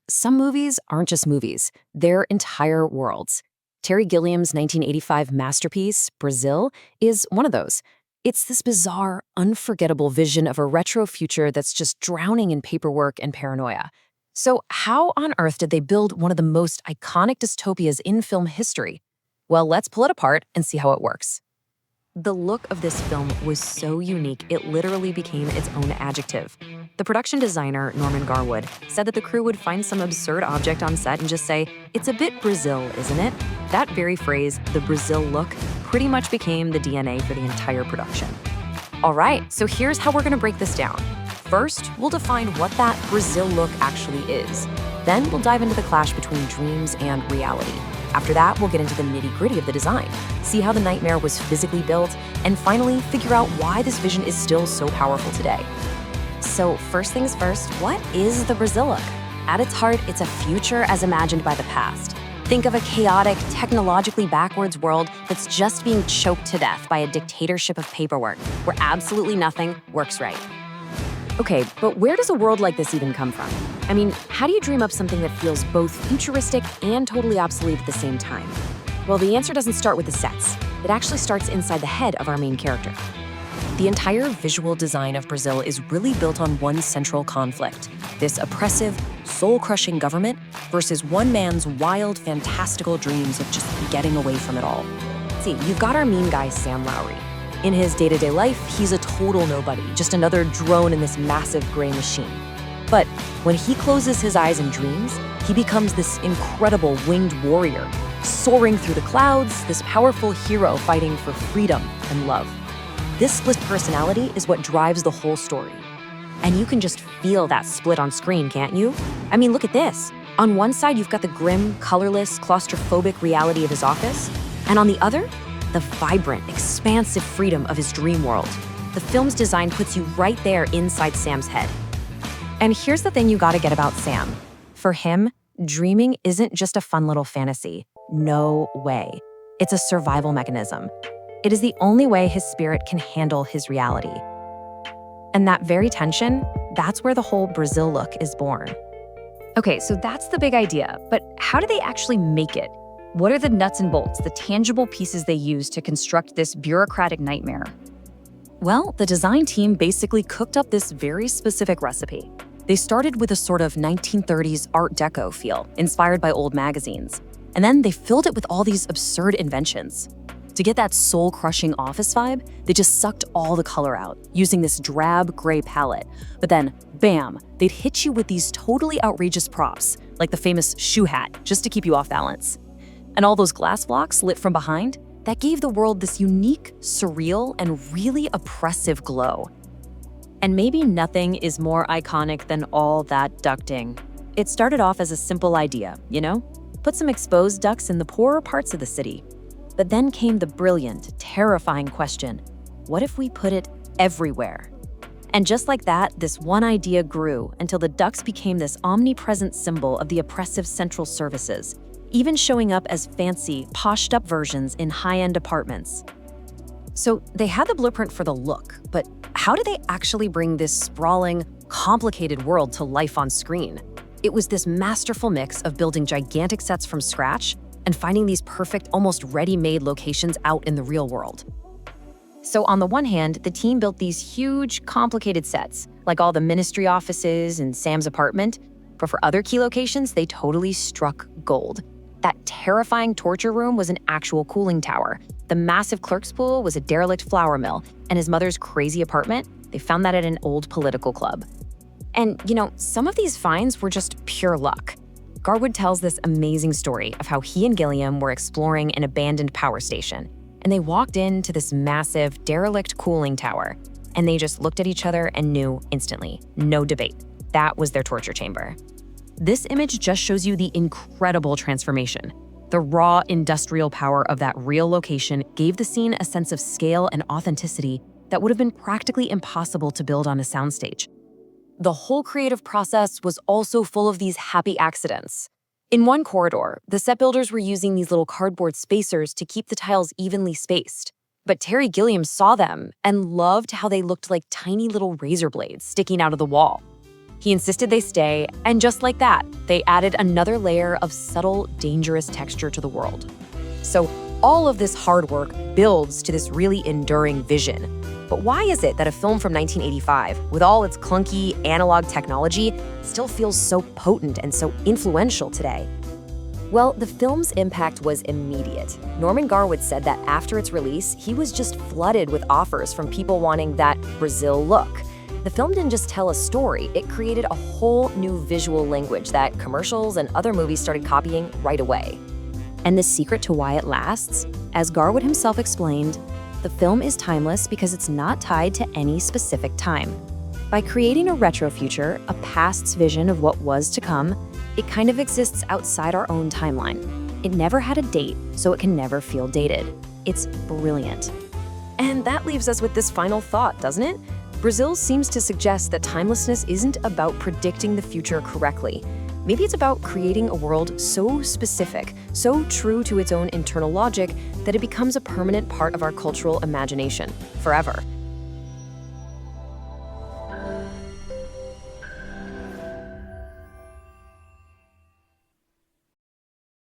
Some movies aren't just movies, they're entire worlds. Terry Gilliam's 1985 masterpiece, Brazil, is one of those. It's this bizarre, unforgettable vision of a retro future that's just drowning in paperwork and paranoia. So, how on earth did they build one of the most iconic dystopias in film history? Well, let's pull it apart and see how it works. The look of this film was so unique, it literally became its own adjective. The production designer, Norman Garwood, said that the crew would find some absurd object on set and just say, "It's a bit Brazil, isn't it?" That very phrase, the Brazil look, pretty much became the DNA for the entire production. All right, so here's how we're gonna break this down. First, we'll define what that Brazil look actually is. Then we'll dive into the clash between dreams and reality. After that, we'll get into the nitty-gritty of the design, see how the nightmare was physically built, and finally figure out why this vision is still so powerful today. So first things first, what is the Brazil look? At its heart, it's a future as imagined by the past. Think of a chaotic, technologically backwards world that's just being choked to death by a dictatorship of paperwork, where absolutely nothing works right. Okay, but where does a world like this even come from? I mean, how do you dream up something that feels both futuristic and totally obsolete at the same time? Well, the answer doesn't start with the sets. It actually starts inside the head of our main character. The entire visual design of Brazil is really built on one central conflict, this oppressive, soul-crushing government versus one man's wild, fantastical dreams of just getting away from it all. See, you've got our mean guy, Sam Lowry. In his day-to-day life, he's a total nobody, just another drone in this massive gray machine. But when he closes his eyes and dreams, he becomes this incredible winged warrior, soaring through the clouds, this powerful hero fighting for freedom and love. This split personality is what drives the whole story. And you can just feel that split on screen, can't you? I mean, look at this. On one side, you've got the grim, colorless, claustrophobic reality of his office, and on the other, the vibrant, expansive freedom of his dream world. The film's design puts you right there inside Sam's head. And here's the thing you gotta get about Sam. For him, dreaming isn't just a fun little fantasy. No way. It's a survival mechanism. It is the only way his spirit can handle his reality. And that very tension, that's where the whole Brazil look is born. Okay, so that's the big idea, but how do they actually make it? What are the nuts and bolts, the tangible pieces they use to construct this bureaucratic nightmare? Well, the design team basically cooked up this very specific recipe. They started with a sort of 1930s Art Deco feel, inspired by old magazines. And then they filled it with all these absurd inventions. To get that soul-crushing office vibe, they just sucked all the color out, using this drab gray palette. But then, bam, they'd hit you with these totally outrageous props, like the famous shoe hat, just to keep you off balance. And all those glass blocks lit from behind, that gave the world this unique, surreal, and really oppressive glow. And maybe nothing is more iconic than all that ducting. It started off as a simple idea, Put some exposed ducts in the poorer parts of the city. But then came the brilliant, terrifying question, what if we put it everywhere? And just like that, this one idea grew until the ducts became this omnipresent symbol of the oppressive central services, even showing up as fancy, poshed-up versions in high-end apartments. So they had the blueprint for the look, but how did they actually bring this sprawling, complicated world to life on screen? It was this masterful mix of building gigantic sets from scratch and finding these perfect, almost ready-made locations out in the real world. So on the one hand, the team built these huge, complicated sets, like all the ministry offices and Sam's apartment, but for other key locations, they totally struck gold. That terrifying torture room was an actual cooling tower. The massive clerk's pool was a derelict flour mill, and his mother's crazy apartment, they found that at an old political club. And, some of these finds were just pure luck. Garwood tells this amazing story of how he and Gilliam were exploring an abandoned power station, and they walked into this massive, derelict cooling tower, and they just looked at each other and knew instantly, no debate, that was their torture chamber. This image just shows you the incredible transformation. The raw industrial power of that real location gave the scene a sense of scale and authenticity that would have been practically impossible to build on a soundstage. The whole creative process was also full of these happy accidents. In one corridor, the set builders were using these little cardboard spacers to keep the tiles evenly spaced. But Terry Gilliam saw them and loved how they looked like tiny little razor blades sticking out of the wall. He insisted they stay, and just like that, they added another layer of subtle, dangerous texture to the world. So all of this hard work builds to this really enduring vision. But why is it that a film from 1985, with all its clunky analog technology, still feels so potent and so influential today? Well, the film's impact was immediate. Norman Garwood said that after its release, he was just flooded with offers from people wanting that Brazil look. The film didn't just tell a story, it created a whole new visual language that commercials and other movies started copying right away. And the secret to why it lasts? As Garwood himself explained, the film is timeless because it's not tied to any specific time. By creating a retro future, a past's vision of what was to come, it kind of exists outside our own timeline. It never had a date, so it can never feel dated. It's brilliant. And that leaves us with this final thought, doesn't it? Brazil seems to suggest that timelessness isn't about predicting the future correctly. Maybe it's about creating a world so specific, so true to its own internal logic, that it becomes a permanent part of our cultural imagination, forever.